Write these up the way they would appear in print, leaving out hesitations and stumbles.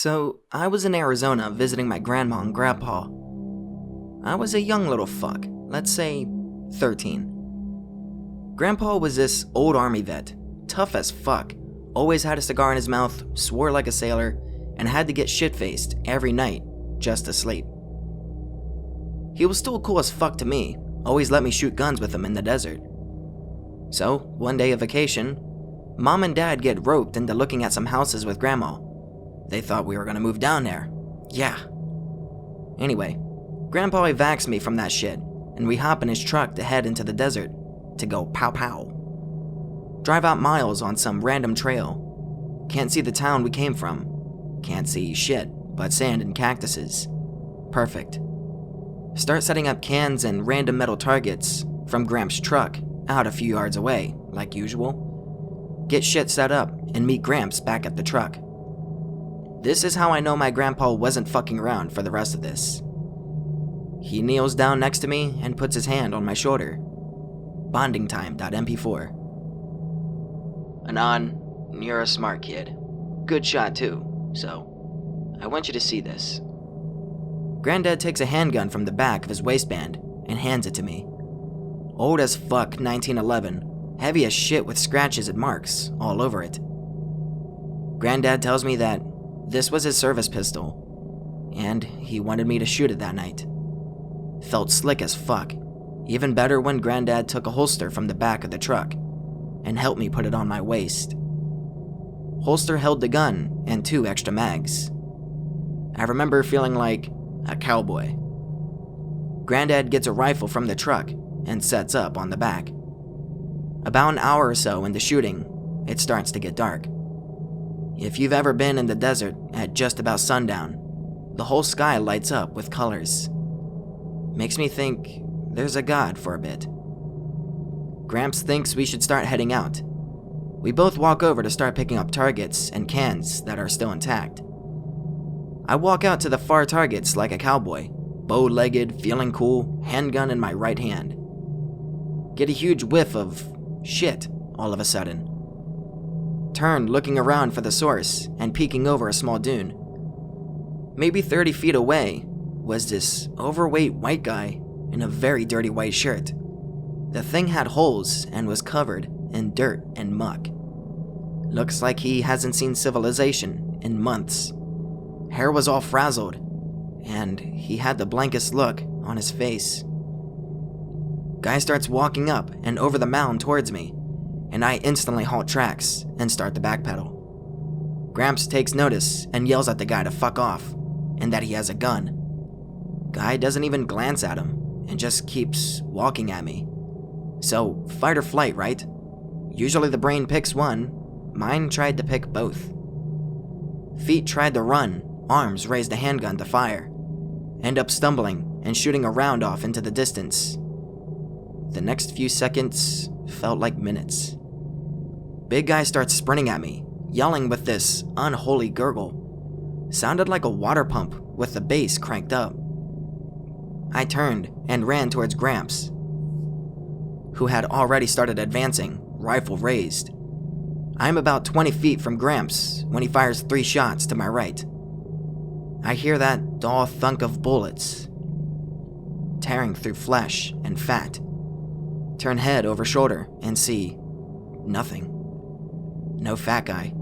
So, I was in Arizona visiting my grandma and grandpa. I was a young little fuck, let's say 13. Grandpa was this old army vet, tough as fuck, always had a cigar in his mouth, swore like a sailor, and had to get shit-faced every night just to sleep. He was still cool as fuck to me, always let me shoot guns with him in the desert. So, one day of vacation, Mom and Dad get roped into looking at some houses with Grandma. They thought we were gonna move down there. Yeah. Anyway, Grandpa evacs me from that shit, and we hop in his truck to head into the desert to go pow pow. Drive out miles on some random trail. Can't see the town we came from. Can't see shit but sand and cactuses. Perfect. Start setting up cans and random metal targets from Gramps' truck out a few yards away, like usual. Get shit set up and meet Gramps back at the truck. This is how I know my grandpa wasn't fucking around for the rest of this. He kneels down next to me and puts his hand on my shoulder. Bondingtime.mp4. Anon, you're a smart kid. Good shot too, so I want you to see this. Granddad takes a handgun from the back of his waistband and hands it to me. Old as fuck 1911, heavy as shit with scratches and marks all over it. Granddad tells me that this was his service pistol, and he wanted me to shoot it that night. Felt slick as fuck, even better when Granddad took a holster from the back of the truck and helped me put it on my waist. Holster held the gun and 2 extra mags. I remember feeling like a cowboy. Granddad gets a rifle from the truck and sets up on the back. About an hour or so into shooting, it starts to get dark. If you've ever been in the desert at just about sundown, the whole sky lights up with colors. Makes me think there's a god for a bit. Gramps thinks we should start heading out. We both walk over to start picking up targets and cans that are still intact. I walk out to the far targets like a cowboy, bow-legged, feeling cool, handgun in my right hand. Get a huge whiff of shit all of a sudden. Turn looking around for the source and peeking over a small dune. Maybe 30 feet away was this overweight white guy in a very dirty white shirt. The thing had holes and was covered in dirt and muck. Looks like he hasn't seen civilization in months. Hair was all frazzled, and he had the blankest look on his face. Guy starts walking up and over the mound towards me, and I instantly halt tracks and start to backpedal. Gramps takes notice and yells at the guy to fuck off, and that he has a gun. Guy doesn't even glance at him, and just keeps walking at me. So, fight or flight, right? Usually the brain picks one, mine tried to pick both. Feet tried to run, arms raised a handgun to fire. End up stumbling and shooting a round off into the distance. The next few seconds felt like minutes. Big guy starts sprinting at me, yelling with this unholy gurgle. Sounded like a water pump with the bass cranked up. I turned and ran towards Gramps, who had already started advancing, rifle raised. I'm about 20 feet from Gramps when he fires 3 shots to my right. I hear that dull thunk of bullets tearing through flesh and fat. Turn head over shoulder and see nothing. No fat guy,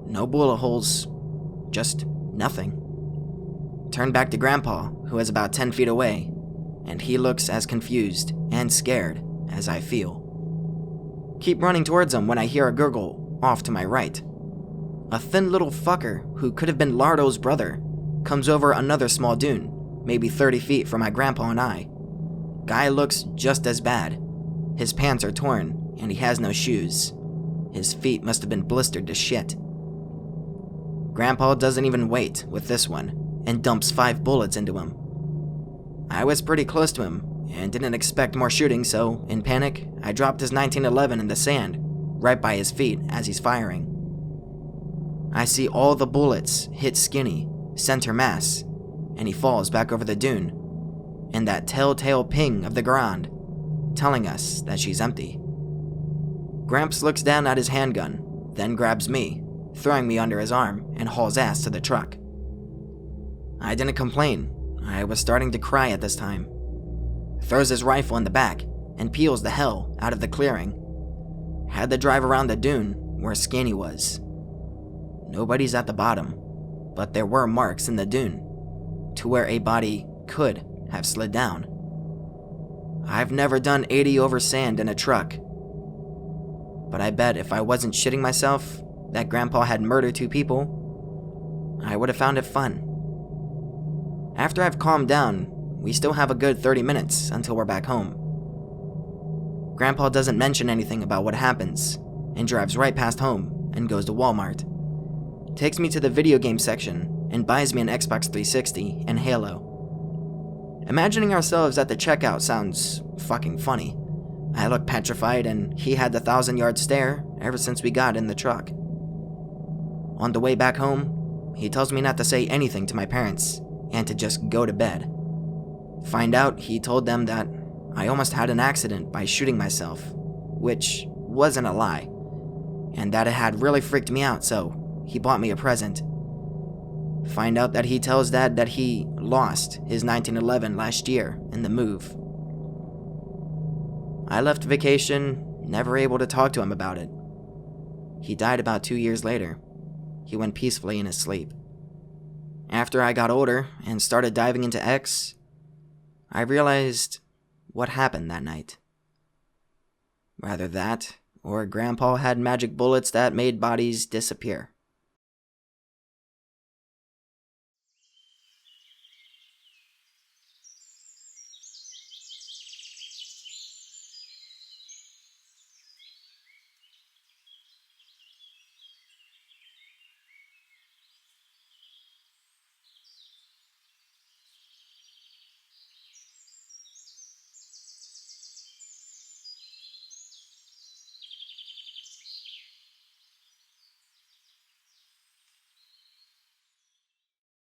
no bullet holes, just nothing. Turn back to Grandpa, who is about 10 feet away, and he looks as confused and scared as I feel. Keep running towards him when I hear a gurgle off to my right. A thin little fucker who could have been Lardo's brother comes over another small dune, maybe 30 feet from my grandpa and I. Guy looks just as bad. His pants are torn, and he has no shoes. His feet must have been blistered to shit. Grandpa doesn't even wait with this one, and dumps 5 bullets into him. I was pretty close to him, and didn't expect more shooting, so, in panic, I dropped his 1911 in the sand, right by his feet as he's firing. I see all the bullets hit Skinny, center mass, and he falls back over the dune, and that telltale ping of the ground, telling us that she's empty. Gramps looks down at his handgun, then grabs me, throwing me under his arm and hauls ass to the truck. I didn't complain. I was starting to cry at this time. Throws his rifle in the back and peels the hell out of the clearing. Had to drive around the dune where Skinny was. Nobody's at the bottom, but there were marks in the dune to where a body could have slid down. I've never done 80 over sand in a truck, but I bet if I wasn't shitting myself that Grandpa had murdered 2 people, I would have found it fun. After I've calmed down, we still have a good 30 minutes until we're back home. Grandpa doesn't mention anything about what happens and drives right past home and goes to Walmart. Takes me to the video game section and buys me an Xbox 360 and Halo. Imagining ourselves at the checkout sounds fucking funny. I look petrified and he had the 1,000-yard stare ever since we got in the truck. On the way back home, he tells me not to say anything to my parents and to just go to bed. Find out he told them that I almost had an accident by shooting myself, which wasn't a lie, and that it had really freaked me out, so he bought me a present. Find out that he tells Dad that he lost his 1911 last year in the move. I left vacation, never able to talk to him about it. He died about 2 years later. He went peacefully in his sleep. After I got older and started diving into X, I realized what happened that night. Rather that, or Grandpa had magic bullets that made bodies disappear.